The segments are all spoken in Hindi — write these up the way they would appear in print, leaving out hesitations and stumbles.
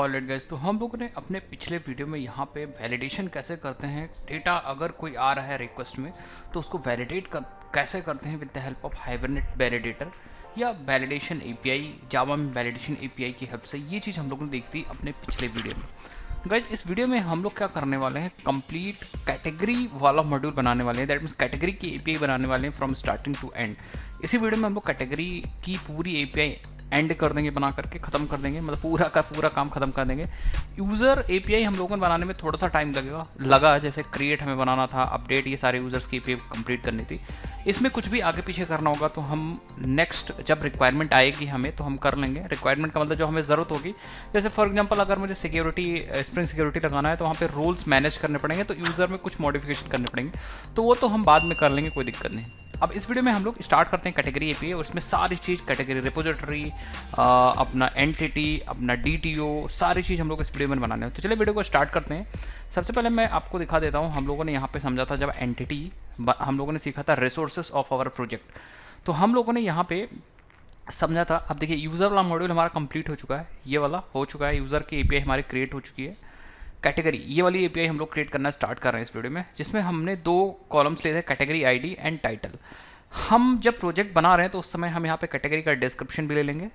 ऑलराइट गाइस, तो हम लोगों ने अपने पिछले वीडियो में यहाँ पे वैलिडेशन कैसे करते हैं। डेटा अगर कोई आ रहा है रिक्वेस्ट में तो उसको कैसे करते हैं with the help of hibernate validator या वैलिडेशन एपीआई, जावा में वैलिडेशन एपीआई की हेल्प से। ये चीज़ हम लोगों ने देखी थी अपने पिछले वीडियो में। गाइज, इस वीडियो में हम लोग क्या करने वाले हैं, कंप्लीट कैटेगरी वाला मॉड्यूल बनाने वाले हैं। दैट मीन्स कैटेगरी की एपीआई बनाने वाले हैं फ्रॉम स्टार्टिंग टू एंड। इसी वीडियो में हम लोग कैटेगरी की पूरी एपीआई एंड कर देंगे, बना करके ख़त्म कर देंगे, मतलब पूरा का पूरा काम ख़त्म कर देंगे। यूज़र एपीआई हम लोगों ने बनाने में थोड़ा सा टाइम लगा, जैसे क्रिएट हमें बनाना था, अपडेट, ये सारे यूज़र्स की एपीआई कंप्लीट करनी थी। इसमें कुछ भी आगे पीछे करना होगा तो हम नेक्स्ट जब रिक्वायरमेंट आएगी हमें तो हम कर लेंगे। रिक्वायरमेंट का मतलब जो हमें ज़रूरत होगी, जैसे फॉर एग्जांपल अगर मुझे सिक्योरिटी, स्प्रिंग सिक्योरिटी लगाना है तो वहाँ पे रूल्स मैनेज करने पड़ेंगे, तो यूज़र में कुछ मॉडिफिकेशन करने पड़ेंगे, तो वो तो हम बाद में कर लेंगे, कोई दिक्कत नहीं। अब इस वीडियो में हम लोग स्टार्ट करते हैं कैटेगरी एपीआई, और इसमें सारी चीज़ कैटेगरी रिपोजिटरी, अपना एंटिटी, अपना डीटीओ, सारी चीज़ हम लोग इस वीडियो में बनाने हैं। तो चलिए वीडियो को स्टार्ट करते हैं। सबसे पहले मैं आपको दिखा देता हूँ, हम लोगों ने यहाँ पे समझा था जब एंटिटी, हम लोगों ने सीखा था रिसोर्सेज ऑफ आवर प्रोजेक्ट, तो हम लोगों ने यहाँ पे समझा था। अब देखिए, यूज़र वाला मॉड्यूल हमारा कंप्लीट हो चुका है, ये वाला हो चुका है, यूज़र की एपीआई हमारी क्रिएट हो चुकी है। कैटेगरी, ये वाली एपीआई हम लोग क्रिएट करना स्टार्ट कर रहे हैं इस वीडियो में, जिसमें हमने दो कॉलम्स लिए थे, कैटेगरी आईडी एंड टाइटल। हम जब प्रोजेक्ट बना रहे हैं तो उस समय हम यहाँ पे कैटेगरी का डिस्क्रिप्शन भी ले लेंगे,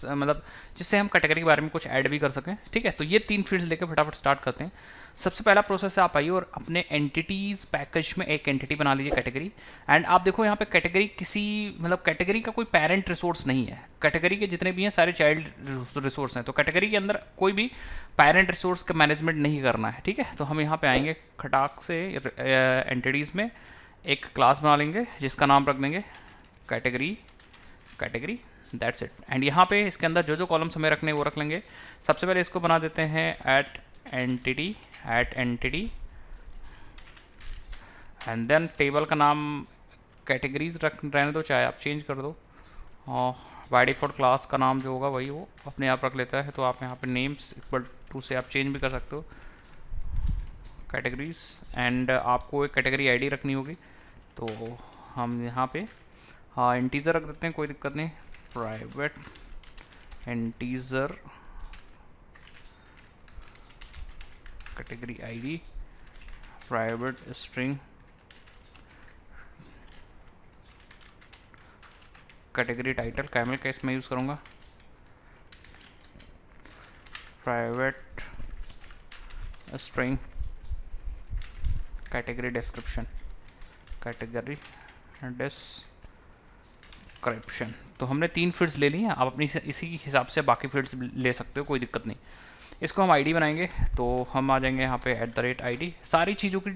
मतलब जिससे हम कैटेगरी के बारे में कुछ ऐड भी कर सकें। ठीक है, तो ये तीन फील्ड्स लेकर फटाफट स्टार्ट करते हैं। सबसे पहला प्रोसेस है, आप आइए और अपने एंटिटीज़ पैकेज में एक एंटिटी बना लीजिए कैटेगरी। एंड आप देखो यहाँ पे कैटेगरी किसी, मतलब कैटेगरी का कोई पेरेंट रिसोर्स नहीं है, कैटेगरी के जितने भी हैं सारे चाइल्ड रिसोर्स हैं, तो कैटेगरी के अंदर कोई भी पेरेंट रिसोर्स का मैनेजमेंट नहीं करना है। ठीक है, तो हम यहाँ पे आएंगे खटाक से एंटिटीज़ में एक क्लास बना लेंगे जिसका नाम रख देंगे कैटेगरी, दैट्स इट। एंड यहाँ पे इसके अंदर जो जो कॉलम्स हमें रखने वो रख लेंगे। सबसे पहले इसको बना देते हैं at entity, and then table का नाम कैटेगरीज रहने दो, चाहे आप चेंज कर दो। बाय डिफॉल्ट क्लास का नाम जो होगा वही वो अपने आप रख लेता है, तो आप यहाँ पे नेम्स इक्वल टू से आप चेंज भी कर सकते हो कैटेगरीज। एंड आपको एक कैटेगरी आईडी रखनी होगी, तो हम यहाँ पे इंटीजर रख देते हैं, कोई दिक्कत नहीं। Private integer category ID, private string category title, camel का इसमें यूज़ करूँगा, private string category description, category description. तो हमने तीन फील्ड्स ले ली हैं, आप अपनी इसी हिसाब से बाकी फील्ड्स ले सकते हो, कोई दिक्कत नहीं। इसको हम आईडी बनाएंगे, तो हम आ जाएंगे यहाँ पे @ID। सारी चीज़ों की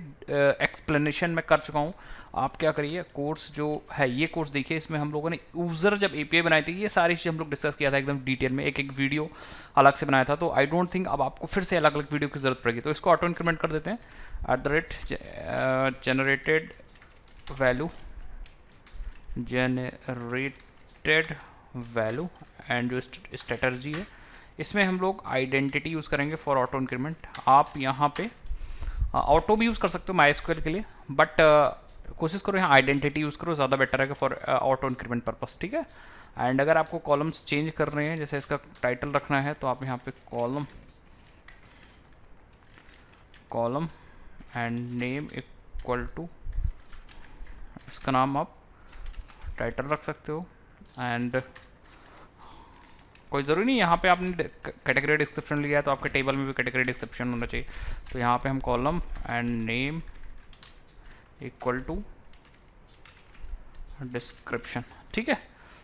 एक्सप्लेनेशन मैं कर चुका हूँ। आप क्या करिए, कोर्स जो है ये कोर्स देखिए, इसमें हम लोगों ने यूज़र जब एपीआई बनाई थी ये सारी चीज़ हम लोग डिस्कस किया था एकदम डिटेल में, एक एक वीडियो अलग से बनाया था। तो आई डोंट थिंक अब आपको फिर से अलग अलग वीडियो की ज़रूरत पड़ेगी, तो इसको ऑटो इंक्रीमेंट कर देते हैं। @जनरेटेड वैल्यू एंड जो स्ट्रेटर्जी है, इसमें हम लोग आइडेंटिटी यूज़ करेंगे फॉर ऑटो इंक्रीमेंट। आप यहाँ पे ऑटो भी यूज़ कर सकते हो MySQL के लिए, बट कोशिश करो यहाँ आइडेंटिटी यूज़ करो, ज़्यादा बेटर है फॉर ऑटो इंक्रीमेंट पर्पस। ठीक है, एंड अगर आपको कॉलम्स चेंज कर रहे हैं, जैसे इसका टाइटल रखना है, तो आप यहाँ पे column and name equal to, इसका नाम आप टाइटल रख सकते हो। एंड कोई ज़रूरी नहीं यहाँ पे आपने कैटेगरी डिस्क्रिप्शन लिया है तो आपके टेबल में भी कैटेगरी डिस्क्रिप्शन होना चाहिए, तो यहाँ पे हम column and name equal to description. ठीक है,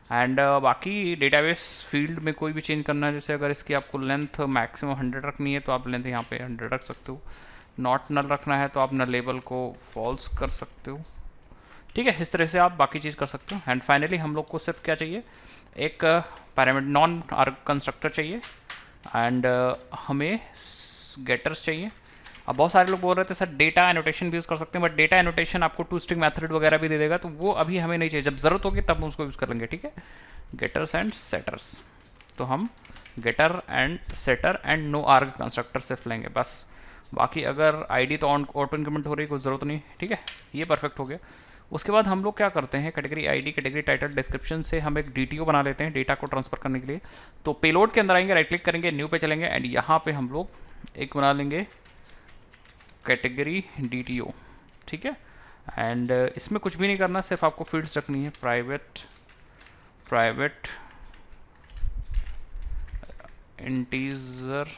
एंड बाकी डेटाबेस फील्ड में कोई भी चेंज करना है, जैसे अगर इसकी आपको लेंथ मैक्सिमम 100 रखनी है तो आप लेंथ यहाँ पे 100 रख सकते हो। नॉट नल रखना है तो आप नल लेबल को फॉल्स कर सकते हो। ठीक है, इस तरह से आप बाकी चीज़ कर सकते हो। एंड फाइनली हम लोग को सिर्फ क्या चाहिए, एक पैरामीटर नॉन आर्ग कंस्ट्रक्टर चाहिए, एंड हमें गेटर्स चाहिए। अब बहुत सारे लोग बोल रहे थे सर डेटा एनोटेशन भी यूज़ कर सकते हैं, बट डेटा एनोटेशन आपको टू स्ट्रिंग मेथड वगैरह भी दे देगा, तो वो अभी हमें नहीं चाहिए, जब ज़रूरत होगी तब हम उसको यूज़ कर लेंगे। ठीक है, गेटर्स एंड सेटर्स, तो हम getter and setter and no arg constructor सिर्फ लेंगे बस। बाकी अगर आईडी तो ऑटो इंक्रीमेंट हो रही है, कोई ज़रूरत नहीं। ठीक है, ये परफेक्ट हो गया, उसके बाद हम लोग क्या करते हैं, category ID, category title, description से हम एक डीटीओ बना लेते हैं डेटा को ट्रांसफर करने के लिए। तो पेलोड के अंदर आएंगे, राइट क्लिक करेंगे, न्यू पे चलेंगे एंड यहाँ पे हम लोग एक बना लेंगे कैटेगरी डीटीओ, ठीक है। एंड इसमें कुछ भी नहीं करना, सिर्फ आपको फील्ड्स रखनी है, private integer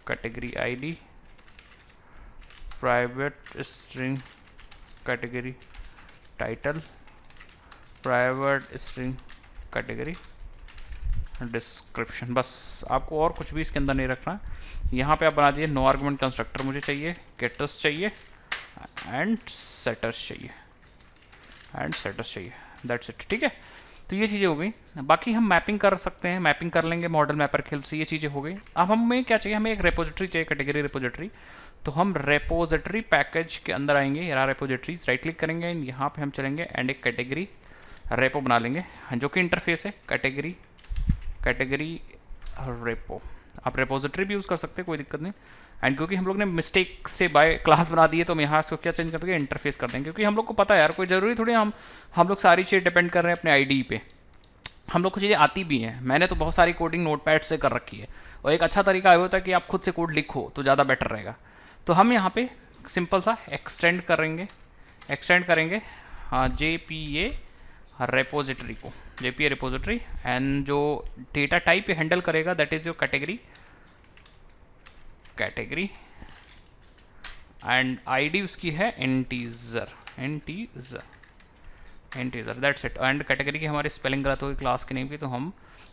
category ID, private string category title, private string category description. बस आपको और कुछ भी इसके अंदर नहीं रखना। यहाँ पे आप बना दिए नो आर्गुमेंट कंस्ट्रक्टर मुझे चाहिए, गेटर्स चाहिए एंड सेटर्स चाहिए, दैट्स इट, ठीक है। तो ये चीज़ें हो गई। बाकी हम मैपिंग कर सकते हैं, मैपिंग कर लेंगे मॉडल मैपर खेल से, ये चीज़ें हो गई। अब हमें क्या चाहिए, हमें एक रेपोजिटरी चाहिए, कैटेगरी रेपोजिटरी। तो हम रेपोजिटरी पैकेज के अंदर आएंगे, यहाँ रेपोजिटरीज, राइट क्लिक करेंगे, यहाँ पे हम चलेंगे एंड एक कैटेगरी रेपो बना लेंगे जो कि इंटरफेस है, कैटेगरी रेपो। आप रेपोजिटरी भी यूज़ कर सकते हैं, कोई दिक्कत नहीं। एंड क्योंकि हम लोग ने मिस्टेक से बाय क्लास बना दी है तो हम यहाँ से क्या चेंज कर देंगे, इंटरफेस कर देंगे, क्योंकि हम लोग को पता है यार, कोई ज़रूरी थोड़ी हम लोग सारी चीज़ें डिपेंड कर रहे हैं अपने आईडी पे। हम लोग को चीज़ें आती भी हैं, मैंने तो बहुत सारी कोडिंग नोटपैड से कर रखी है, और एक अच्छा तरीका ये होता है कि आप खुद से कोड लिखो तो ज़्यादा बेटर रहेगा। तो हम यहाँ पे सिंपल सा एक्सटेंड करेंगे हाँ JPA रेपोजिटरी को, JPA रेपोजिटरी, एंड जो डेटा टाइप पे हैंडल करेगा that is your category and ID उसकी है integer, that's it. And category की हमारी स्पेलिंग गलत होगी क्लास के नेम की, तो हम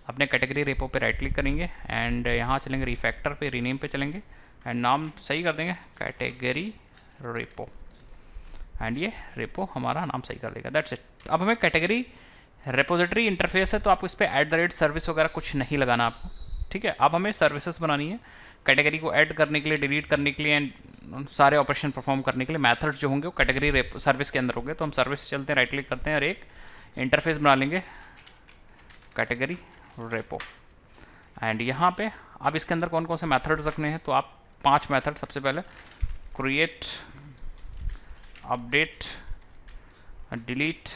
अपने कैटेगरी रेपो पे राइट क्लिक करेंगे एंड यहाँ चलेंगे रिफैक्टर पे, रीनेम पे चलेंगे एंड नाम सही कर देंगे कैटेगरी रेपो, एंड ये रेपो हमारा नाम सही कर देगा, दैट्स इट। अब हमें कैटेगरी रेपोजिटरी इंटरफेस है तो आपको इस पर @सर्विस वगैरह कुछ नहीं लगाना आपको, ठीक है। अब हमें सर्विसेज बनानी है कैटेगरी को ऐड करने के लिए, डिलीट करने के लिए एंड सारे ऑपरेशन परफॉर्म करने के लिए। मेथड्स जो होंगे वो कैटेगरी सर्विस के अंदर होंगे। तो हम सर्विस चलते हैं, राइट क्लिक करते हैं और एक इंटरफेस बना लेंगे कैटेगरी रेपो। एंड यहाँ पे अब इसके अंदर कौन कौन से मेथड्स रखने हैं, तो आप 5 मेथड, सबसे पहले create, update, delete,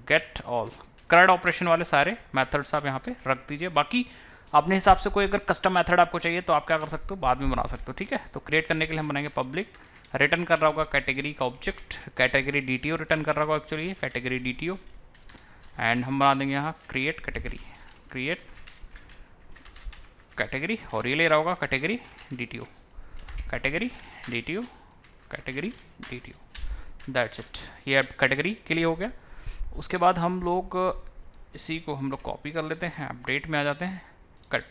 get all, CRUD operation वाले सारे मेथड्स आप यहाँ पे रख दीजिए। बाकी अपने हिसाब से कोई अगर कस्टम मेथड आपको चाहिए तो आप क्या कर सकते हो, बाद में बना सकते हो, ठीक है। तो क्रिएट करने के लिए हम बनाएंगे पब्लिक, रिटर्न कर रहा होगा कैटेगरी का ऑब्जेक्ट, कैटेगरी DTO रिटर्न कर रहा होगा एक्चुअली, कैटेगरी DTO, एंड हम बना देंगे यहाँ क्रिएट कैटेगरी, और ये ले रहा होगा कैटेगरी DTO, दैट्स इट। ये अब कैटेगरी के लिए हो गया। उसके बाद हम लोग इसी को हम लोग कॉपी कर लेते हैं, अपडेट में आ जाते हैं,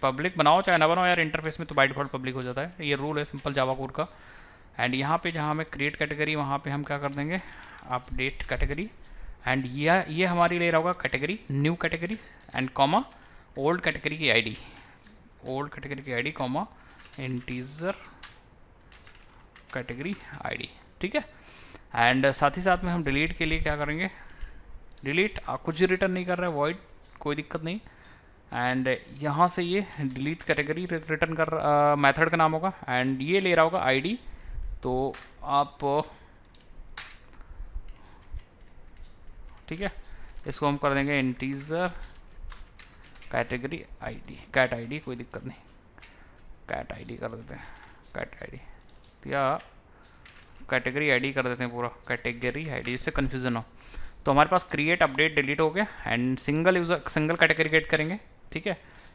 पब्लिक बनाओ चाहे ना बनाओ यार, इंटरफेस में तो बाय डिफॉल्ट पब्लिक हो जाता है, ये रूल है सिंपल जावा कोड का। एंड यहाँ पे जहाँ हमें क्रिएट कैटेगरी, वहाँ पे हम क्या कर देंगे अपडेट कैटेगरी, एंड ये हमारी ले रहा होगा category, new category and comma old category की ID comma integer category ID, ठीक है। एंड साथ ही साथ में हम डिलीट के लिए क्या करेंगे, डिलीट कुछ रिटर्न नहीं कर रहा है, वॉइड, कोई दिक्कत नहीं। एंड यहाँ से ये डिलीट कैटेगरी रिटर्न कर मेथड का नाम होगा, एंड ये ले रहा होगा आईडी, तो आप ठीक है इसको हम कर देंगे integer category ID, cat ID, कोई दिक्कत नहीं, कैट आईडी कर देते हैं, कैट आईडी या कैटेगरी आईडी कर देते हैं पूरा, कैटेगरी आईडी, इससे कन्फ्यूजन हो। तो हमारे पास क्रिएट, अपडेट, डिलीट हो गया एंड सिंगल कैटेगरी गेट करेंगे, ठीक है।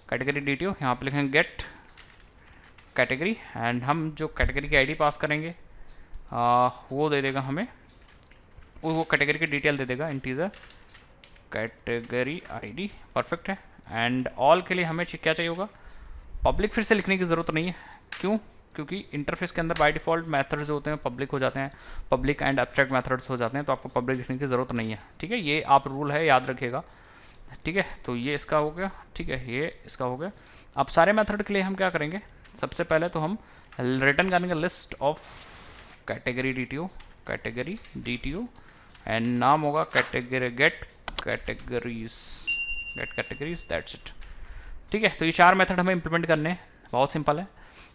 कैटेगरी DTO, यहाँ पे लिखेंगे गेट कैटेगरी, एंड हम जो कैटेगरी की आईडी पास करेंगे वो दे देगा हमें, वो कैटेगरी की डिटेल दे देगा, इंटीजर कैटेगरी आईडी, परफेक्ट है। एंड ऑल के लिए हमें क्या चाहिए होगा, पब्लिक फिर से लिखने की ज़रूरत नहीं है, क्यों, क्योंकि इंटरफेस के अंदर बाय डिफ़ॉल्ट मेथड्स जो होते हैं पब्लिक हो जाते हैं, पब्लिक एंड एब्स्ट्रैक्ट मेथड्स हो जाते हैं, तो आपको पब्लिक लिखने की ज़रूरत नहीं है, ठीक है। ये आप रूल है, याद रखिएगा, ठीक है। तो ये इसका हो गया, ठीक है, ये इसका हो गया। अब सारे मेथड के लिए हम क्या करेंगे, सबसे पहले तो हम रिटर्न करेंगे list of category DTO and नाम होगा category get categories, that's it, ठीक है। तो ये 4 मेथड हमें इंप्लीमेंट करने हैं, बहुत सिंपल है।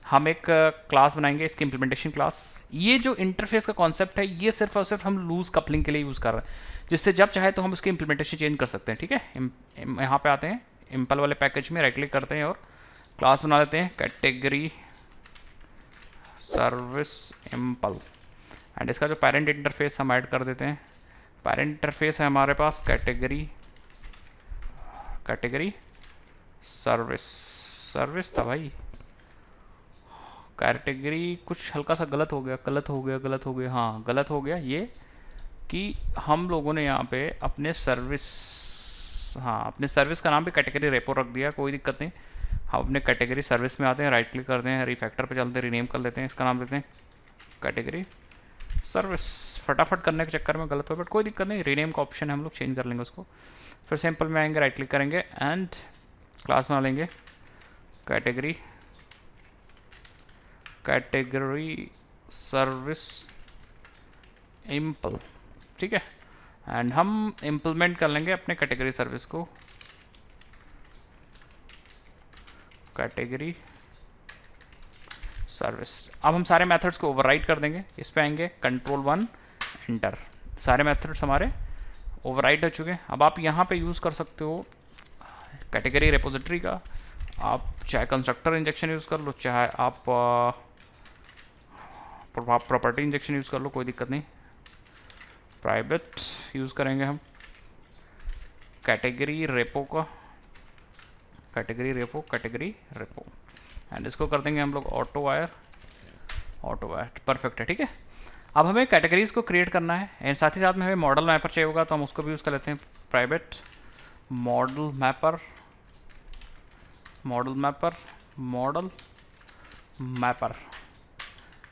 हम एक क्लास बनाएंगे, इसकी इम्प्लीमेंटेशन क्लास। ये जो इंटरफेस का कॉन्सेप्ट है ये सिर्फ और सिर्फ हम लूज कपलिंग के लिए यूज़ कर रहे हैं, जिससे जब चाहे तो हम उसकी इम्प्लीमेंटेशन चेंज कर सकते हैं। ठीक है, यहाँ पे आते हैं इम्पल वाले पैकेज में, राइट क्लिक करते हैं और क्लास बना लेते हैं कैटेगरी सर्विस इम्पल। एंड इसका जो पेरेंट इंटरफेस हम ऐड कर देते हैं। पेरेंट इंटरफेस है हमारे पास कैटेगरी सर्विस था भाई। कैटेगरी कुछ हल्का सा गलत हो गया। हाँ गलत हो गया ये कि हम लोगों ने यहाँ पे अपने सर्विस का नाम भी कैटेगरी रेपो रख दिया। कोई दिक्कत नहीं, हम अपने कैटेगरी सर्विस में आते हैं, राइट क्लिक करते हैं, रिफैक्टर पे चलते हैं, रीनेम कर लेते हैं, इसका नाम देते हैं कैटेगरी सर्विस। फटाफट करने के चक्कर में गलत हो, बट कोई दिक्कत नहीं, रीनेम का ऑप्शन है, हम लोग चेंज कर लेंगे उसको। फिर सिंपल में आएंगे, राइट क्लिक करेंगे एंड क्लास बना लेंगे कैटेगरी सर्विस इम्पल। ठीक है, एंड हम इम्प्लीमेंट कर लेंगे अपने कैटेगरी सर्विस को, कैटेगरी सर्विस। अब हम सारे मेथड्स को ओवरराइड कर देंगे। इस पे आएंगे Ctrl+1 एंटर, सारे मेथड्स हमारे ओवरराइड हो चुके हैं। अब आप यहाँ पे यूज़ कर सकते हो कैटेगरी रेपोजिटरी का। आप चाहे कंस्ट्रक्टर इंजेक्शन यूज़ कर लो, चाहे आप प्रॉपर्टी इंजेक्शन यूज़ कर लो, कोई दिक्कत नहीं। प्राइवेट यूज़ करेंगे हम कैटेगरी रेपो का, कैटेगरी रेपो एंड इसको कर देंगे हम लोग ऑटो वायर। परफेक्ट है। ठीक है, अब हमें कैटेगरीज को क्रिएट करना है एंड साथ ही साथ में हमें मॉडल मैपर चाहिए होगा, तो हम उसको भी यूज़ कर लेते हैं। प्राइवेट मॉडल मैपर,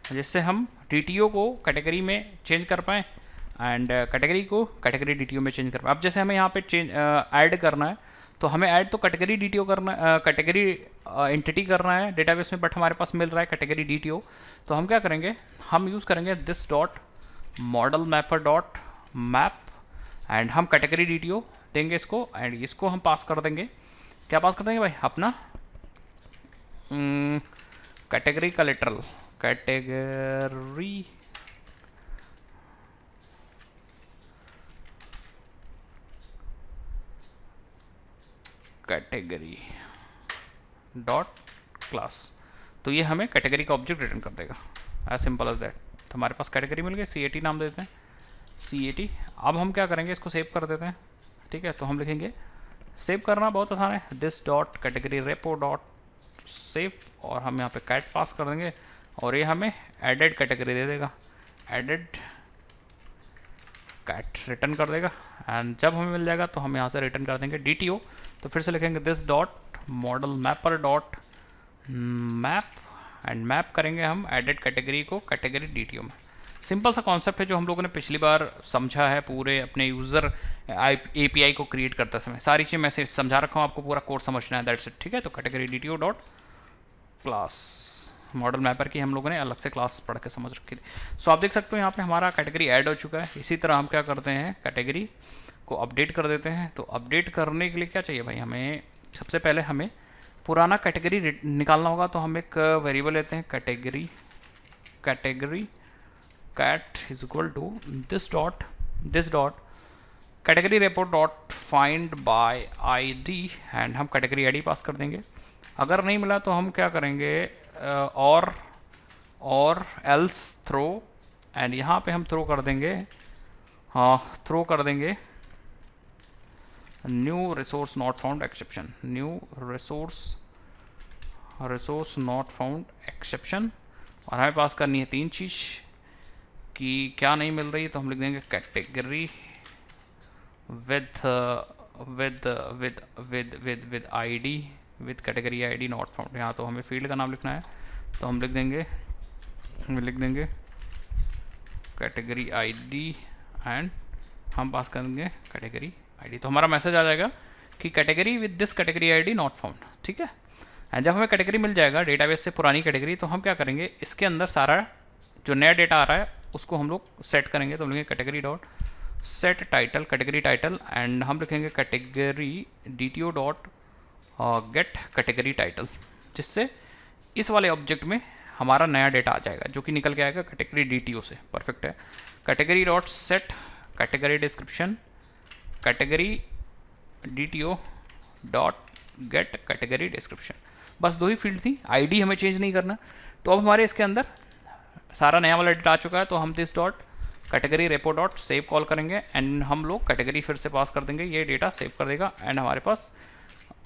जिससे हम DTO को कैटेगरी में चेंज कर पाएँ एंड कैटेगरी को कैटेगरी DTO में चेंज कर पाएँ। अब जैसे हमें यहाँ पे ऐड करना है, तो हमें ऐड तो कैटेगरी DTO करना, कैटेगरी एंटिटी करना है डेटाबेस में, बट हमारे पास मिल रहा है कैटेगरी DTO। तो हम क्या करेंगे, हम यूज़ करेंगे this dot model mapper dot map and हम कैटेगरी DTO देंगे इसको, एंड इसको हम पास कर देंगे। क्या पास कर देंगे भाई, अपना कैटेगरी का लिटरल कैटेगरी डॉट क्लास। तो ये हमें कैटेगरी का ऑब्जेक्ट रिटर्न कर देगा, एज सिंपल एज दैट। तो हमारे पास कैटेगरी मिल गई, CAT नाम देते हैं, CAT। अब हम क्या करेंगे, इसको सेव कर देते हैं। ठीक है, तो हम लिखेंगे, सेव करना बहुत आसान है, this dot category repo dot save, और हम यहाँ पे कैट पास कर देंगे और ये हमें एडेड कैटेगरी दे देगा, एडेड कैट रिटर्न कर देगा। एंड जब हमें मिल जाएगा तो हम यहाँ से रिटर्न कर देंगे DTO। तो फिर से लिखेंगे this dot model mapper dot map and map करेंगे हम एडेड कैटेगरी को कैटेगरी DTO में। सिंपल सा कॉन्सेप्ट है जो हम लोगों ने पिछली बार समझा है पूरे अपने यूज़र API को क्रिएट करते समय। सारी चीज़ मैं समझा रखा हूँ, आपको पूरा कोर्स समझना है, दैट्स इट। ठीक है, तो category DTO dot class, model mapper की हम लोगों ने अलग से क्लास पढ़ के समझ रखी थी। सो आप देख सकते हो यहाँ पे हमारा कैटेगरी ऐड हो चुका है। इसी तरह हम क्या करते हैं, कैटेगरी को अपडेट कर देते हैं। तो अपडेट करने के लिए क्या चाहिए भाई, हमें सबसे पहले हमें पुराना कैटेगरी निकालना होगा। तो हम एक वेरिएबल लेते हैं category cat is equal to this dot category repo dot find by ID and हम कैटेगरी ID पास कर देंगे। अगर नहीं मिला तो हम क्या करेंगे, और एल्स थ्रो, एंड यहाँ पे हम थ्रो कर देंगे new resource not found exception, resource not found exception. और हमें पास करनी है 3 चीज़ कि क्या नहीं मिल रही, तो हम लिख देंगे category with ID, with category ID not found. यहाँ तो हमें फील्ड का नाम लिखना है, तो हम लिख देंगे कैटेगरी ID एंड हम पास करेंगे कैटेगरी ID। तो हमारा मैसेज आ जाएगा कि category with this category ID not found. ठीक है, एंड जब हमें कैटेगरी मिल जाएगा डेटाबेस से पुरानी कैटेगरी, तो हम क्या करेंगे, इसके अंदर सारा जो नया डेटा आ रहा है उसको हम लोग सेट करेंगे। तो हम लिखेंगे category dot set title, category title, and हम लिखेंगे category DTO dot gate category title, जिससे इस वाले ऑब्जेक्ट में हमारा नया डेटा आ जाएगा जो कि निकल के आएगा कैटेगरी DTO से। परफेक्ट है। Category dot set category description category DTO dot gate category description, बस 2 ही फील्ड थी, आईडी हमें चेंज नहीं करना। तो अब हमारे इसके अंदर सारा नया वाला डेटा आ चुका है, तो हम this dot category repo dot save call करेंगे एंड हम लोग कैटेगरी फिर से पास कर देंगे, ये डेटा सेव कर देगा एंड हमारे पास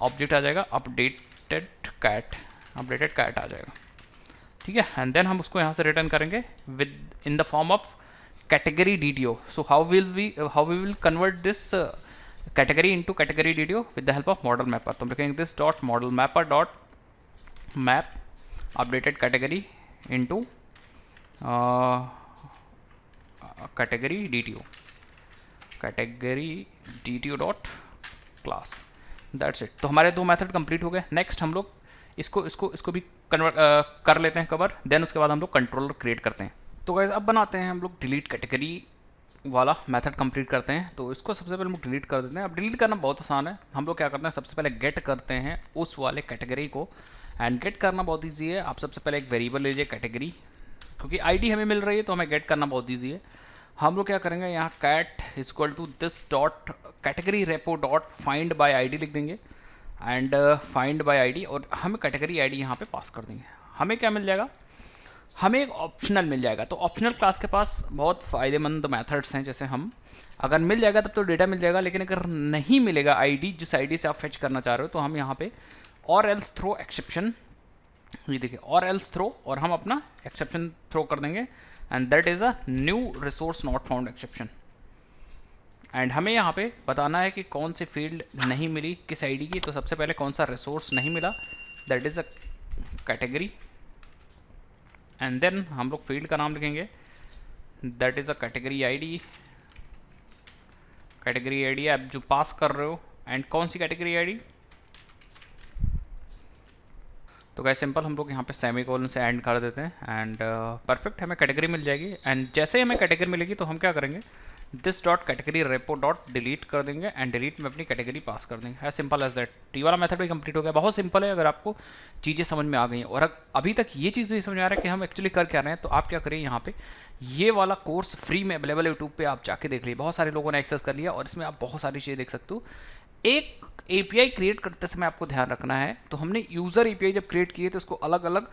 ऑब्जेक्ट आ जाएगा अपडेटेड कैट आ जाएगा। ठीक है, एंड देन हम उसको यहाँ से रिटर्न करेंगे with in the form of category DTO। So how we will convert this category into category DTO with the help of model mapper. तो हम लिखेंगे this dot model mapper dot map updated category into category DTO dot class. That's it. तो हमारे 2 मेथड कंप्लीट हो गए। नेक्स्ट हम लोग इसको भी कन्वर्ट कर लेते हैं कवर, देन उसके बाद हम लोग कंट्रोलर क्रिएट करते हैं। तो गाइस अब बनाते हैं हम लोग डिलीट कैटेगरी वाला मेथड कंप्लीट करते हैं। तो इसको सबसे पहले हम लोग डिलीट कर देते हैं। अब डिलीट करना बहुत आसान है। हम लोग क्या करते हैं, सबसे पहले गेट करते हैं उस वाले कैटेगरी को, एंड गेट करना बहुत ईजी है। आप सबसे पहले एक वेरिएबल लीजिए कैटेगरी, क्योंकि आईडी हमें मिल रही है तो हमें गेट करना बहुत ईजी है। हम लोग क्या करेंगे, यहाँ cat equal to this dot category repo dot find by ID लिख देंगे एंड फाइंड बाय आईडी, और हम कैटेगरी आईडी यहाँ पे पास कर देंगे। हमें क्या मिल जाएगा, हमें एक ऑप्शनल मिल जाएगा। तो ऑप्शनल क्लास के पास बहुत फ़ायदेमंद मेथड्स हैं, जैसे हम अगर मिल जाएगा तब तो डेटा मिल जाएगा, लेकिन अगर नहीं मिलेगा आईडी जिस आईडी से आप फेच करना चाह रहे हो, तो हम यहाँ पे और एल्स थ्रो एक्सेप्शन, ये देखिए और एल्स थ्रो, और हम अपना एक्सेप्शन थ्रो कर देंगे and that is a new resource not found exception. And हमें यहाँ पे बताना है कि कौन सी फील्ड नहीं मिली किस आईडी की। तो सबसे पहले कौन सा रिसोर्स नहीं मिला, that is a category, and then हम लोग फील्ड का नाम लिखेंगे, that is a category ID आप जो पास कर रहे हो, एंड कौन सी कैटेगरी आईडी। तो गाइस सिंपल हम लोग यहाँ पे सेमीकोलन से एंड कर देते हैं एंड परफेक्ट हमें कैटेगरी मिल जाएगी। एंड जैसे ही हमें कैटेगरी मिलेगी तो हम क्या करेंगे, this dot category repo dot delete कर देंगे एंड डिलीट में अपनी कैटेगरी पास कर देंगे। As simple as that. T वाला मेथड भी कंप्लीट हो गया। बहुत सिंपल है अगर आपको चीज़ें समझ में आ गई हैं, और अभी तक ये चीज़ नहीं समझ में आ रहा है कि हम एक्चुअली कर क्या रहे हैं, तो आप क्या करें, यहाँ पे ये वाला कोर्स फ्री में अवेलेबल है यूट्यूब पे, आप जाके देख लीजिए। बहुत सारे लोगों ने एक्सेस कर लिया और इसमें आप बहुत सारी चीज़ें देख सकते हो। एक API क्रिएट करते समय आपको ध्यान रखना है, तो हमने यूज़र API जब क्रिएट किए तो उसको अलग अलग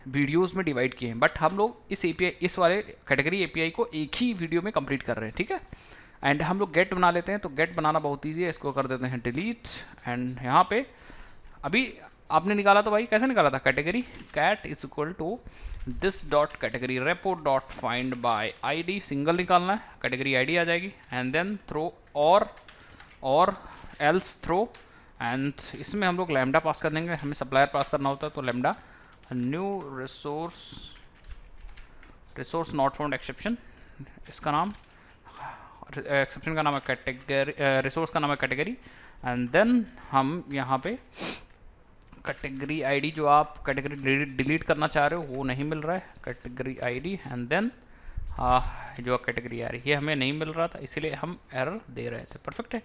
वीडियोस में डिवाइड किए हैं, बट हम लोग इस वाले कैटेगरी API को एक ही वीडियो में कंप्लीट कर रहे हैं। ठीक है, एंड हम लोग गेट बना लेते हैं। तो गेट बनाना बहुत ईजी है, इसको कर देते हैं डिलीट, एंड यहाँ पे अभी आपने निकाला तो भाई कैसे निकाला था, category cat is equal to this dot category repo dot find by ID, single निकालना है, कैटेगरी आईडी आ जाएगी, एंड देन थ्रो और एल्स थ्रो, एंड इसमें हम लोग लैम्डा पास कर देंगे। हमें सप्लायर पास करना होता है, तो lambda new resource not found exception, इसका नाम एक्सेप्शन का नाम है कैटेगरी, रिसोर्स का नाम है कैटेगरी, एंड देन हम यहाँ पे कैटेगरी आईडी जो आप कैटेगरी डिलीट करना चाह रहे हो वो नहीं मिल रहा है, कैटेगरी आईडी, एंड देन जो कैटेगरी आ रही है हमें नहीं मिल रहा था, इसीलिए हम एरर दे रहे थे। परफेक्ट है,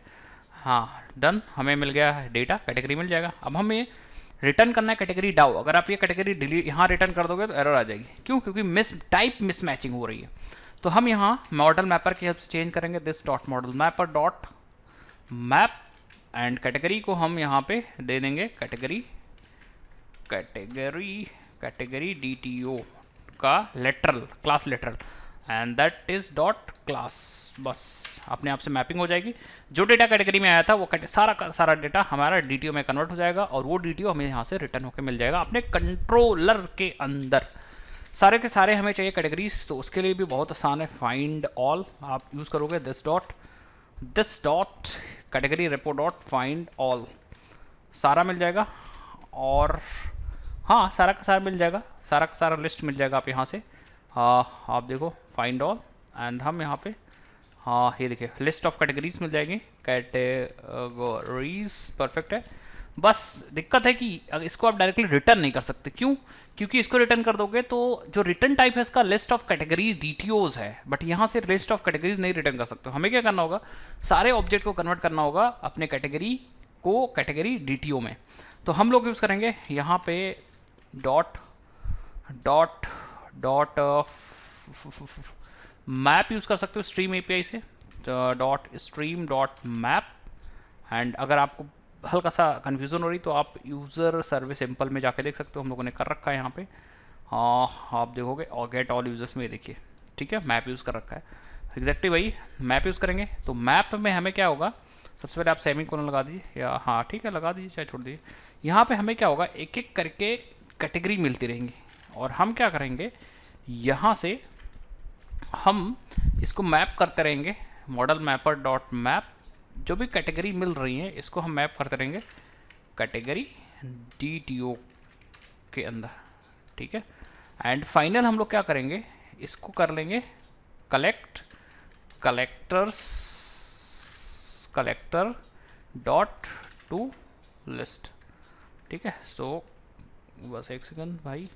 हाँ डन, हमें मिल गया डेटा, कैटेगरी मिल जाएगा। अब हमें रिटर्न करना है कैटेगरी डाउ। अगर आप ये कैटेगरी डिलीट यहाँ रिटर्न कर दोगे तो एरर आ जाएगी। क्यों? क्योंकि टाइप मिसमैचिंग हो रही है। तो हम यहाँ मॉडल मैपर की हेल्प से चेंज करेंगे, this dot model mapper dot map, and category को हम यहाँ पे दे देंगे कैटेगरी DTO का lateral class lateral, and that is dot class. बस अपने आप से मैपिंग हो जाएगी। जो डेटा कैटेगरी में आया था वो सारा का सारा डेटा हमारा DTO में कन्वर्ट हो जाएगा, और वो DTO हमें यहाँ से रिटर्न होकर मिल जाएगा अपने कंट्रोलर के अंदर। सारे के सारे हमें चाहिए कैटेगरीज, तो उसके लिए भी बहुत आसान है, फाइंड ऑल आप यूज़ करोगे, this dot category repo dot find all, सारा मिल जाएगा। और हाँ सारा का सारा मिल जाएगा, सारा का सारा लिस्ट मिल जाएगा आप यहाँ से। आप देखो फाइंड ऑल, एंड हम यहाँ पे हाँ ये देखिए लिस्ट ऑफ कैटेगरीज मिल जाएगी, कैटेगरीज। परफेक्ट है। बस दिक्कत है कि इसको आप डायरेक्टली रिटर्न नहीं कर सकते। क्यों? क्योंकि इसको रिटर्न कर दोगे तो जो रिटर्न टाइप है इसका लिस्ट ऑफ कैटेगरीज DTOs है, बट यहाँ से लिस्ट ऑफ कैटेगरीज नहीं रिटर्न कर सकते। हमें क्या करना होगा, सारे ऑब्जेक्ट को कन्वर्ट करना होगा अपने कैटेगरी को कैटेगरी DTO में। तो हम लोग यूज़ करेंगे यहाँ पे dot dot dot map use कर सकते हो स्ट्रीम एपीआई से, dot stream dot map. And अगर आपको हल्का सा कन्फ्यूज़न हो रही तो आप यूज़र सर्विस सिंपल में जाके देख सकते हो, हम लोगों ने कर रखा है यहाँ पे। हाँ आप देखोगे और गेट ऑल यूज़र्स में देखिए, ठीक है, मैप यूज़ कर रखा है एग्जैक्टली वही मैप यूज़ करेंगे। तो मैप में हमें क्या होगा, सबसे पहले आप सेमी कोलन लगा दीजिए, या हाँ ठीक है लगा दीजिए चाहे छोड़ दीजिए। यहाँ पे हमें क्या होगा, एक एक करके कैटेगरी मिलती रहेंगी और हम क्या करेंगे, यहाँ से हम इसको मैप करते रहेंगे। मॉडल मैपर डॉट मैप, जो भी कैटेगरी मिल रही है इसको हम मैप करते रहेंगे कैटेगरी DTO के अंदर, ठीक है। एंड फाइनल हम लोग क्या करेंगे, इसको कर लेंगे कलेक्टर डॉट टू लिस्ट, ठीक है। सो बस एक सेकंड भाई,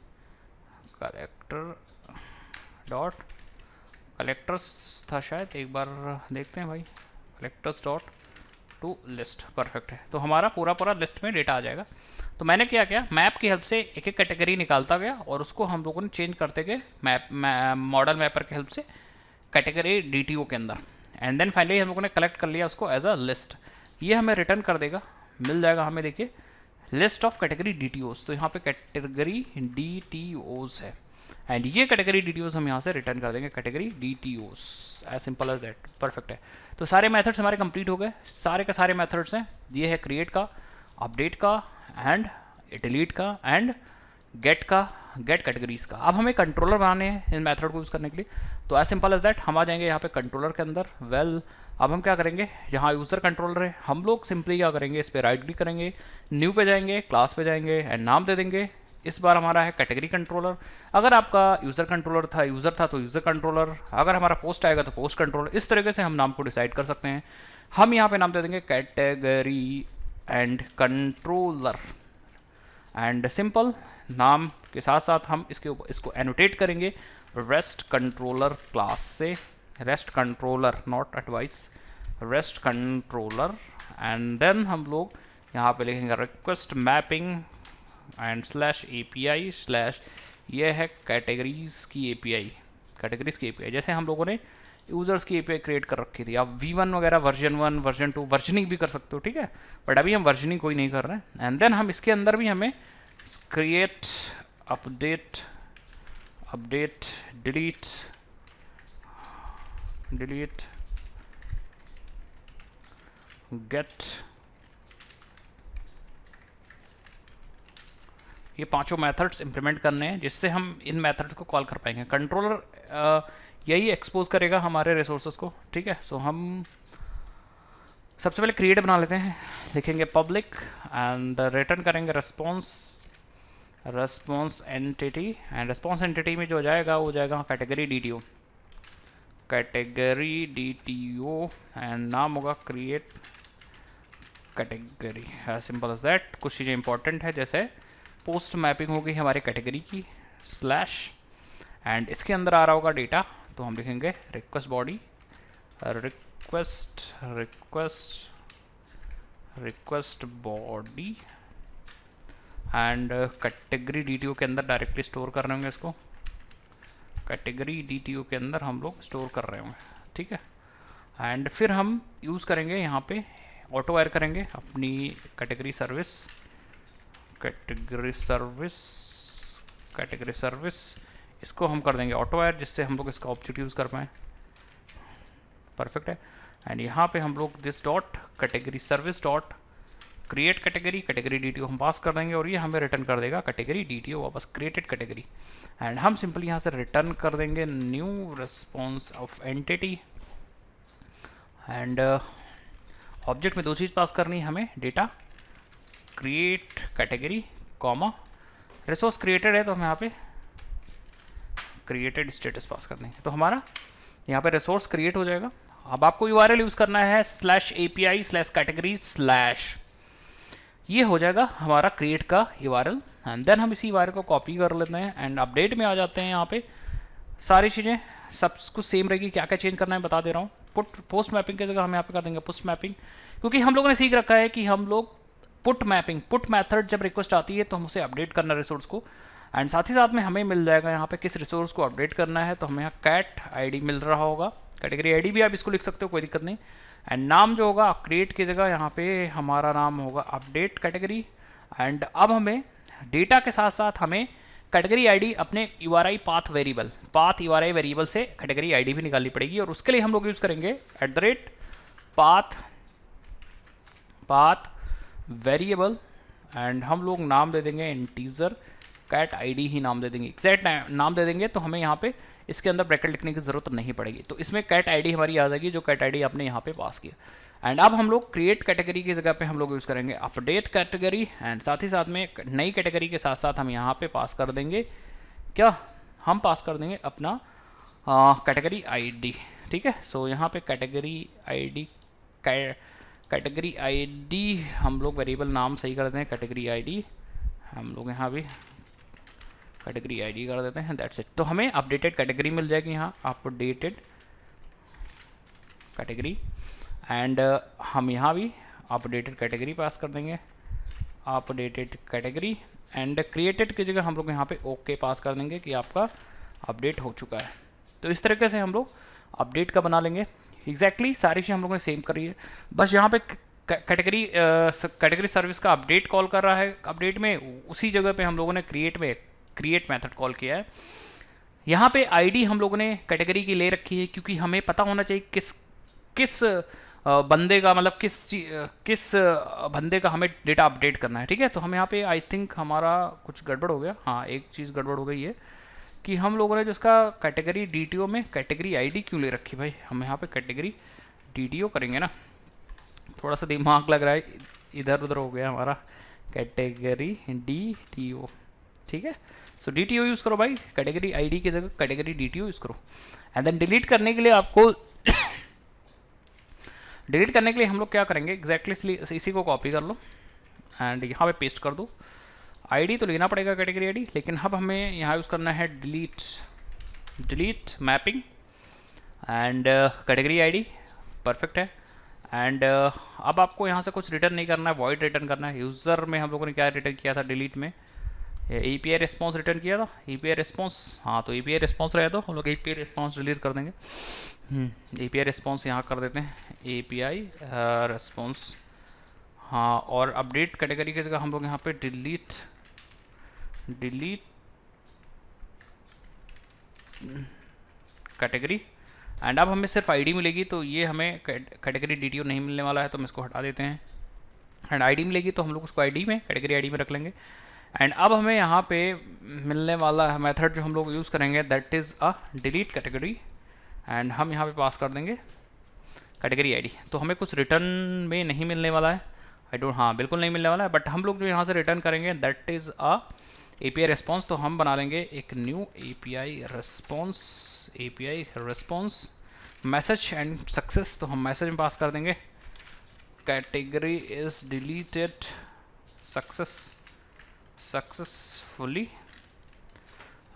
कलेक्टर्स था शायद, एक बार देखते हैं भाई, collectors dot to list, perfect है। तो हमारा पूरा लिस्ट में डेटा आ जाएगा। तो मैंने क्या किया, मैप की हेल्प से एक एक कैटेगरी निकालता गया और उसको हम लोगों ने चेंज करते गए मॉडल मैपर की हेल्प से कैटेगरी DTO के अंदर। एंड देन फाइनली हम लोगों ने कलेक्ट कर लिया उसको एज अ लिस्ट। ये हमें रिटर्न कर देगा, मिल जाएगा हमें, देखिए लिस्ट ऑफ कैटेगरी DTOs। तो यहाँ पे कैटेगरी DTOs है एंड ये कैटेगरी DTOs हम यहाँ से रिटर्न कर देंगे category DTOs, as simple as that, perfect है। तो सारे मेथड्स हमारे कंप्लीट हो गए, सारे के सारे मेथड्स हैं, ये है क्रिएट का, अपडेट का एंड डिलीट का एंड गेट कैटेगरीज का। अब हमें कंट्रोलर बनाने हैं इन मेथड को यूज़ करने के लिए। तो एज सिंपल एज दैट हम आ जाएंगे यहाँ पे कंट्रोलर के अंदर। अब हम क्या करेंगे, जहाँ यूज़र कंट्रोलर है हम लोग सिंपली क्या करेंगे, इस पर राइट क्लिक करेंगे, न्यू पे जाएंगे, क्लास पे जाएंगे एंड नाम दे देंगे। इस बार हमारा है कैटेगरी कंट्रोलर। अगर आपका यूज़र था तो यूज़र कंट्रोलर, अगर हमारा पोस्ट आएगा तो पोस्ट कंट्रोलर। इस तरीके से हम नाम को डिसाइड कर सकते हैं। हम यहाँ पे नाम दे देंगे category and controller and simple नाम के साथ साथ हम इसको एनोटेट करेंगे रेस्ट कंट्रोलर क्लास से, rest controller not advice, rest controller. And then हम लोग यहाँ पे लिखेंगे रिक्वेस्ट मैपिंग एंड /API/ ये है कैटेगरीज की API। जैसे हम लोगों ने यूज़र्स की API क्रिएट कर रखी थी। आप V1 वगैरह वर्जन 1 वर्जन 2 वर्जनिंग भी कर सकते हो, ठीक है, बट अभी हम वर्जनिंग कोई नहीं कर रहे हैं। एंड देन हम इसके अंदर भी हमें क्रिएट अपडेट डिलीट गेट, ये पांचों मेथड्स इंप्लीमेंट करने हैं जिससे हम इन मेथड्स को कॉल कर पाएंगे। कंट्रोलर यही एक्सपोज करेगा हमारे रिसोर्सेज को, ठीक है। सो हम सबसे पहले क्रिएट बना लेते हैं, लिखेंगे पब्लिक एंड रिटर्न करेंगे response entity. And response entity में जो जाएगा वो जाएगा कैटेगरी DTO एंड नाम होगा create category, simple as that. कुछ चीज़ें इंपॉर्टेंट है, जैसे पोस्ट मैपिंग होगी हमारे कैटेगरी की / एंड इसके अंदर आ रहा होगा डेटा, तो हम लिखेंगे request body and category DTO के अंदर डायरेक्टली स्टोर कर रहे होंगे इसको, कैटेगरी DTO के अंदर हम लोग स्टोर कर रहे होंगे, ठीक है। एंड फिर हम यूज़ करेंगे यहाँ पे ऑटो वायर करेंगे अपनी कैटेगरी सर्विस, इसको हम कर देंगे ऑटो वायर, जिससे हम लोग इसका ऑब्जेक्ट यूज़ कर पाएँ, परफेक्ट है। एंड यहाँ पे हम लोग this dot category service dot create category DTO हम पास कर देंगे और ये हमें रिटर्न कर देगा कैटेगरी DTO वापस क्रिएटेड कैटेगरी। एंड हम सिंपली यहाँ से रिटर्न कर देंगे new response of entity. And object में दो चीज़ पास करनी है हमें, data create category comma resource created है तो हम यहाँ पे क्रिएटेड स्टेटस पास कर देंगे, तो हमारा यहाँ पे रिसोर्स क्रिएट हो जाएगा। अब आपको URL यूज़ करना है /API/category/ ये हो जाएगा हमारा क्रिएट का URL। एंड देन हम इसी URL को कॉपी कर लेते हैं एंड अपडेट में आ जाते हैं। यहाँ पे सारी चीज़ें सब कुछ सेम रहेगी, क्या क्या चेंज करना है बता दे रहा हूँ। पोस्ट मैपिंग की जगह हम यहाँ पे कर देंगे पुश मैपिंग, क्योंकि हम लोगों ने सीख रखा है कि हम लोग पुट मैथड जब रिक्वेस्ट आती है तो हम उसे अपडेट करना रिसोर्स को, एंड साथ ही साथ में हमें मिल जाएगा यहाँ पे किस रिसोर्स को अपडेट करना है, तो हमें यहाँ कैट आईडी मिल रहा होगा, कैटेगरी आईडी भी आप इसको लिख सकते हो, कोई दिक्कत नहीं। एंड नाम जो होगा क्रिएट की जगह यहाँ पे हमारा नाम होगा अपडेट कैटेगरी। एंड अब हमें डेटा के साथ साथ हमें कैटेगरी आईडी अपने URI पाथ URI वेरिएबल से कैटेगरी आईडी भी निकालनी पड़ेगी, और उसके लिए हम लोग यूज़ करेंगे @path वेरिएबल, एंड हम लोग नाम दे देंगे इंटीजर, कैट आईडी ही नाम दे देंगे, एग्जैक्ट नाम दे देंगे, तो हमें यहाँ पे इसके अंदर ब्रैकेट लिखने की ज़रूरत नहीं पड़ेगी। तो इसमें कैट आईडी हमारी आ जाएगी, जो कैट आईडी आपने यहाँ पे पास किया। एंड अब हम लोग क्रिएट कैटेगरी की जगह पे हम लोग यूज़ करेंगे अपडेट कैटेगरी, एंड साथ ही साथ में नई कैटेगरी के साथ साथ हम यहाँ पे पास कर देंगे क्या, हम पास कर देंगे अपना कैटेगरी आईडी। ठीक है, सो यहाँ पे कैटेगरी आईडी हम लोग वेरिएबल नाम सही कर देते हैं, कैटेगरी आईडी हम लोग यहाँ भी कैटेगरी आईडी कर देते हैं, दैट्स इट। तो हमें अपडेटेड कैटेगरी मिल जाएगी यहाँ, अपडेटेड कैटेगरी, एंड हम यहाँ भी अपडेटेड कैटेगरी पास कर देंगे, अपडेटेड कैटेगरी, एंड क्रिएटेड की जगह हम लोग यहाँ पे ओके पास कर देंगे कि आपका अपडेट हो चुका है। तो इस तरीके से हम लोग अपडेट का बना लेंगे। एग्जैक्टली सारी चीज़ हम लोगों ने सेम करी है, बस यहाँ पे कैटेगरी सर्विस का अपडेट कॉल कर रहा है, अपडेट में उसी जगह पे हम लोगों ने क्रिएट मेथड कॉल किया है। यहाँ पे आईडी हम लोगों ने कैटेगरी की ले रखी है, क्योंकि हमें पता होना चाहिए किस बंदे का, मतलब किस बंदे का हमें डेटा अपडेट करना है। ठीक है, तो हम यहाँ पे आई थिंक हमारा कुछ गड़बड़ हो गया, हाँ एक चीज़ गड़बड़ हो गई है कि हम लोगों ने जो इसका कैटेगरी DTO में कैटेगरी आईडी क्यों ले रखी भाई, हम यहाँ पे कैटेगरी DTO करेंगे ना, थोड़ा सा दिमाग लग रहा है इधर उधर हो गया हमारा, कैटेगरी DTO। ठीक है, सो DTO यूज़ करो भाई, कैटेगरी आईडी की जगह कैटेगरी DTO यूज़ करो। एंड देन डिलीट करने के लिए आपको डिलीट करने के लिए हम लोग क्या करेंगे एग्जैक्टली, इसी को कॉपी कर लो एंड यहाँ पे पेस्ट कर दो। आईडी तो लेना पड़ेगा कैटेगरी आईडी, लेकिन अब हमें यहाँ यूज़ करना है delete mapping and category ID, perfect है। एंड अब आपको यहाँ से कुछ रिटर्न नहीं करना है, वॉइड रिटर्न करना है। यूज़र में हम लोगों ने क्या रिटर्न किया था, डिलीट में API रिस्पॉन्स रिटर्न किया था, API रिस्पॉन्स, हाँ तो API रिस्पॉन्स रहे तो हम लोग API रिस्पॉन्स डिलीट कर देंगे। API रिस्पॉन्स यहाँ कर देते हैं, API रिस्पॉन्स, हाँ, और अपडेट कैटेगरी की जगह हम लोग यहाँ पे डिलीट कैटेगरी। एंड अब हमें सिर्फ आईडी मिलेगी, तो ये हमें कैटेगरी DTO नहीं मिलने वाला है, तो हम इसको हटा देते हैं। एंड आईडी मिलेगी तो हम लोग उसको आईडी में, कैटेगरी आईडी में रख लेंगे। एंड अब हमें यहाँ पे मिलने वाला मेथड जो हम लोग यूज़ करेंगे that is a delete category, and हम यहाँ पे पास कर देंगे कैटेगरी आईडी। तो हमें कुछ रिटर्न में नहीं मिलने वाला है, हाँ बिल्कुल नहीं मिलने वाला है, बट हम लोग जो यहाँ से रिटर्न करेंगे that is a API response. तो हम बना लेंगे एक new API response message and success. तो हम मैसेज में पास कर देंगे category is deleted successfully,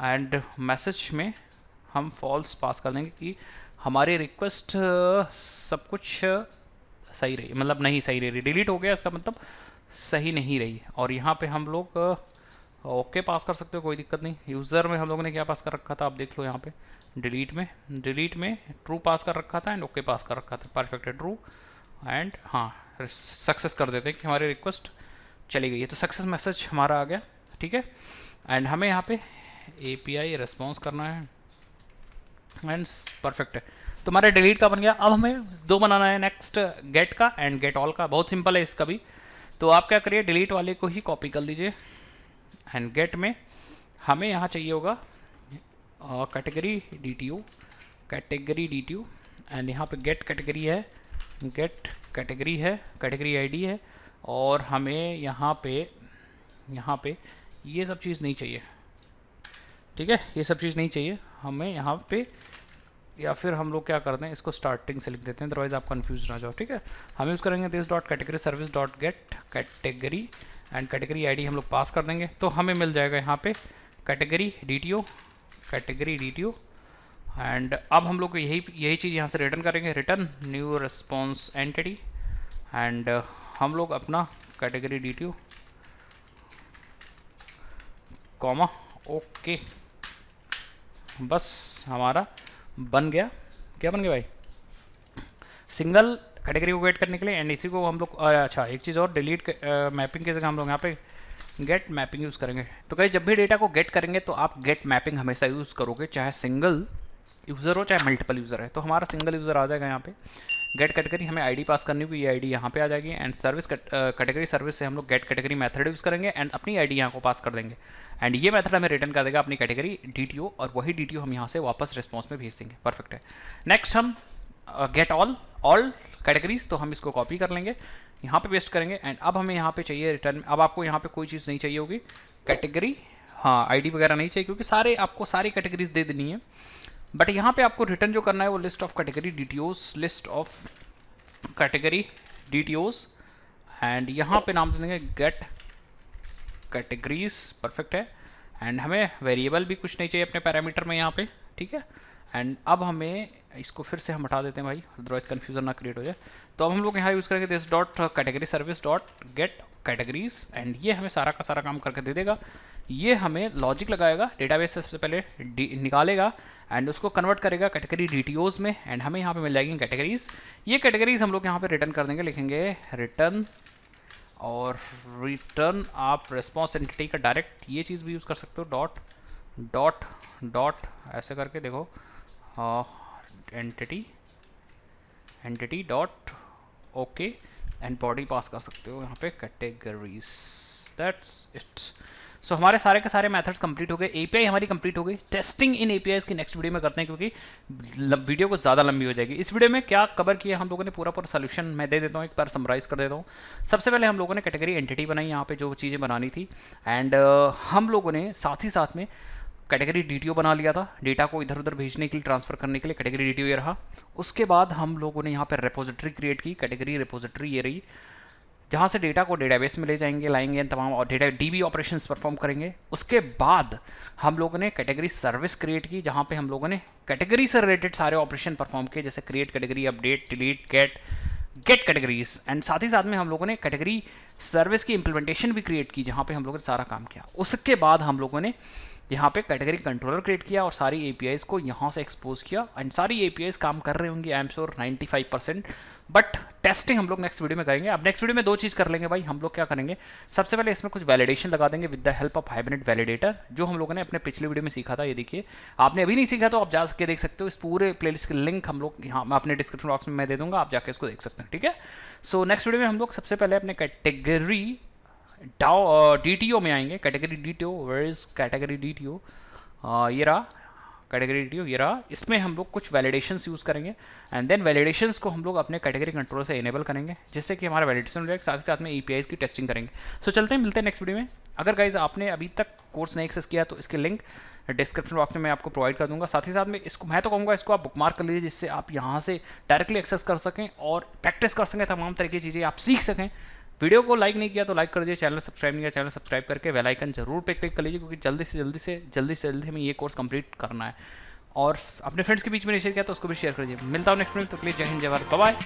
and message में हम फॉल्स पास कर देंगे कि हमारी रिक्वेस्ट सब कुछ सही रही, मतलब नहीं सही रही, डिलीट हो गया इसका मतलब सही नहीं रही। और यहाँ पे हम लोग ओके पास कर सकते हो, कोई दिक्कत नहीं। यूज़र में हम लोगों ने क्या पास कर रखा था, आप देख लो यहाँ पे डिलीट में ट्रू पास कर रखा था एंड ओके पास कर रखा था, परफेक्ट है ट्रू। एंड हाँ सक्सेस कर देते हैं कि हमारी रिक्वेस्ट चली गई है, तो सक्सेस मैसेज हमारा आ गया। ठीक है, एंड हमें यहाँ पे API रिस्पॉन्स करना है एंड परफेक्ट है, तो हमारा डिलीट का बन गया। अब हमें दो बनाना है, नेक्स्ट गेट का एंड गेट ऑल का। बहुत सिंपल है इसका भी, तो आप क्या करिए डिलीट वाले को ही कॉपी कर लीजिए एंड गेट में हमें यहाँ चाहिए होगा कैटेगरी DTO एंड यहाँ पे गेट कैटेगरी है, कैटेगरी आईडी है, और हमें यहाँ पे ये सब चीज़ नहीं चाहिए। ठीक है, ये सब चीज़ नहीं चाहिए हमें यहाँ पे, या फिर हम लोग क्या करते हैं इसको स्टार्टिंग से लिख देते हैं, अदरवाइज आप कंफ्यूज ना जाओ। ठीक है, हम यूज़ करेंगे this dot category service dot gate category and category ID हम लोग पास कर देंगे, तो हमें मिल जाएगा यहाँ पे कैटेगरी DTO एंड अब हम लोग यही चीज़ यहाँ से रिटर्न करेंगे, return new response entity and हम लोग अपना कैटेगरी DTO कॉमा ओके, बस हमारा बन गया। क्या बन गया भाई? सिंगल कैटेगरी को गेट करने के लिए, एंड इसी को हम लोग अच्छा एक चीज़ और, डिलीट मैपिंग की जगह हम लोग यहाँ पे गेट मैपिंग यूज़ करेंगे। तो गाइस जब भी डेटा को गेट करेंगे तो आप गेट मैपिंग हमेशा यूज़ करोगे, चाहे सिंगल यूज़र हो चाहे मल्टीपल यूज़र है। तो हमारा सिंगल यूज़र आ जाएगा यहाँ पे। गेट कैटेगरी हमें आईडी पास करनी होगी, ये आईडी यहाँ पे आ जाएगी। एंड सर्विस कैटेगरी सर्विस से हम लोग गेट कैटेगरी मेथड यूज़ करेंगे एंड अपनी आईडी यहाँ को पास कर देंगे। एंड ये मेथड हमें रिटर्न कर देगा अपनी कैटेगरी डीटीओ, और वही डीटीओ हम यहाँ से वापस रिस्पॉन्स में भेज देंगे। परफेक्ट है। नेक्स्ट हम गेट ऑल कैटेगरीज, तो हम इसको कॉपी कर लेंगे, यहाँ पे पेस्ट करेंगे। एंड अब हमें यहाँ पे चाहिए रिटर्न। अब आपको यहाँ पे कोई चीज़ नहीं चाहिए होगी, कैटेगरी, हाँ आईडी वगैरह नहीं चाहिए, क्योंकि आपको सारी कैटेगरीज दे देनी है। बट यहाँ पे आपको रिटर्न जो करना है वो list of category DTOs, list of category DTOs, and यहाँ पे नाम दे देंगे गेट कैटेगरीज। परफेक्ट है। एंड हमें वेरिएबल भी कुछ नहीं चाहिए अपने पैरामीटर में यहाँ पे, ठीक है। एंड अब हमें इसको फिर से हम हटा देते हैं भाई, अदरवाइज कन्फ्यूजन ना क्रिएट हो जाए। तो अब हम लोग यहाँ यूज़ करेंगे this dot category service dot gate categories, and ये हमें सारा का सारा काम करके दे देगा। ये हमें लॉजिक लगाएगा, डेटाबेस से सबसे पहले निकालेगा एंड उसको कन्वर्ट करेगा कैटेगरी डीटीओज में, एंड हमें यहाँ पे मिल जाएगी कैटेगरीज। ये कैटेगरीज हम लोग यहाँ पे रिटर्न कर देंगे, लिखेंगे रिटर्न, और रिटर्न आप रिस्पॉन्स एंटिटी का डायरेक्ट ये चीज़ भी यूज़ कर सकते हो, डॉट डॉट डॉट ऐसे करके देखो, entity dot okay, and body pass कर सकते हो यहाँ पे कैटेगरीज। That's it. सो हमारे सारे के सारे मेथड्स कंप्लीट हो गए, एपीआई हमारी कंप्लीट हो गई। टेस्टिंग इन एपीआईज की नेक्स्ट वीडियो में करते हैं, क्योंकि वीडियो को ज़्यादा लंबी हो जाएगी। इस वीडियो में क्या कवर किया हम लोगों ने, पूरा सोल्यूशन मैं दे देता हूँ, एक बार समराइज कर देता हूँ। सबसे पहले हम लोगों ने कैटेगरी एंटिटी बनाई, यहाँ पे जो चीज़ें बनानी थी, एंड हम लोगों ने साथ ही साथ में कैटेगरी डीटीओ बना लिया था, डेटा को इधर उधर भेजने के लिए, ट्रांसफर करने के लिए कैटेगरी डीटीओ ये रहा। उसके बाद हम लोगों ने यहाँ पर रेपोजिटरी क्रिएट की, कैटेगरी रेपोजिटरी ये रही, जहाँ से डेटा को डेटाबेस में ले जाएंगे, लाएंगे, तमाम और डेटा डीबी ऑपरेशंस परफॉर्म करेंगे। उसके बाद हम लोगों ने कैटेगरी सर्विस क्रिएट की, जहाँ पे हम लोगों ने कैटेगरी से रिलेटेड सारे ऑपरेशन परफॉर्म किए, जैसे create category, update, delete, get categories. And साथ ही साथ में हम लोगों ने कैटेगरी सर्विस की इंप्लीमेंटेशन भी क्रिएट की, जहाँ पे हम लोगों ने सारा काम किया। उसके बाद हम लोगों ने यहाँ पे कैटेगरी कंट्रोलर क्रिएट किया और सारी एपीआईज को यहाँ से एक्सपोज किया, एंड सारी एपीआईज काम कर रहे होंगे, I am sure 95%। But testing हम लोग नेक्स्ट वीडियो में करेंगे। अब नेक्स्ट वीडियो में दो चीज़ कर लेंगे भाई। हम लोग क्या करेंगे, सबसे पहले इसमें कुछ वैलिडेशन लगा देंगे with the help of hybrid validator, जो हम लोगों ने अपने पिछले वीडियो में सीखा था। ये देखिए, आपने अभी नहीं सीखा तो आप जा के देख सकते हो, इस पूरे प्लेलिस्ट के लिंक हम लोग यहाँ अपने डिस्क्रिप्शन बॉक्स में मैं दे दूंगा, आप जाके इसको देख सकते हैं, ठीक है। सो नेक्स्ट वीडियो में हम लोग सबसे पहले अपने कैटेगरी डीटीओ में आएंगे। Category DTO, where is category DTO, ये रहा कैटेगरी डीटीओ, ये रहा। इसमें हम लोग कुछ वैलिडेशंस यूज़ करेंगे, एंड देन वैलिडेशंस को हम लोग अपने कैटेगरी कंट्रोलर से इनेबल करेंगे, जिससे कि हमारा वैलिडेशन हो जाएगा। साथ ही साथ में एपीआईज की टेस्टिंग करेंगे। सो चलते हैं, मिलते हैं नेक्स्ट वीडियो में। अगर गाइज आपने अभी तक कोर्स नहीं एक्सेस किया तो इसके लिंक डिस्क्रिप्शन बॉक्स में मैं आपको प्रोवाइड कर दूंगा। साथ ही साथ में इसको मैं तो कहूँगा इसको आप बुकमार्क कर लीजिए, जिससे आप यहाँ से डायरेक्टली एक्सेस कर सकें और प्रैक्टिस कर सकें, तमाम तरह की चीज़ें आप सीख सकें। वीडियो को लाइक नहीं किया तो लाइक कर दीजिए, चैनल सब्सक्राइब नहीं किया चैनल सब्सक्राइब करके बेल आइकन जरूर पे क्लिक कर लीजिए, क्योंकि जल्दी से जल्दी हमें ये कोर्स कंप्लीट करना है। और अपने फ्रेंड्स के बीच में शेयर किया तो उसको भी शेयर कर दीजिए। मिलता हूँ नेक्स्ट वीडियो, तो प्लीज़ जय हिंद, जय भारत, बाय बाय।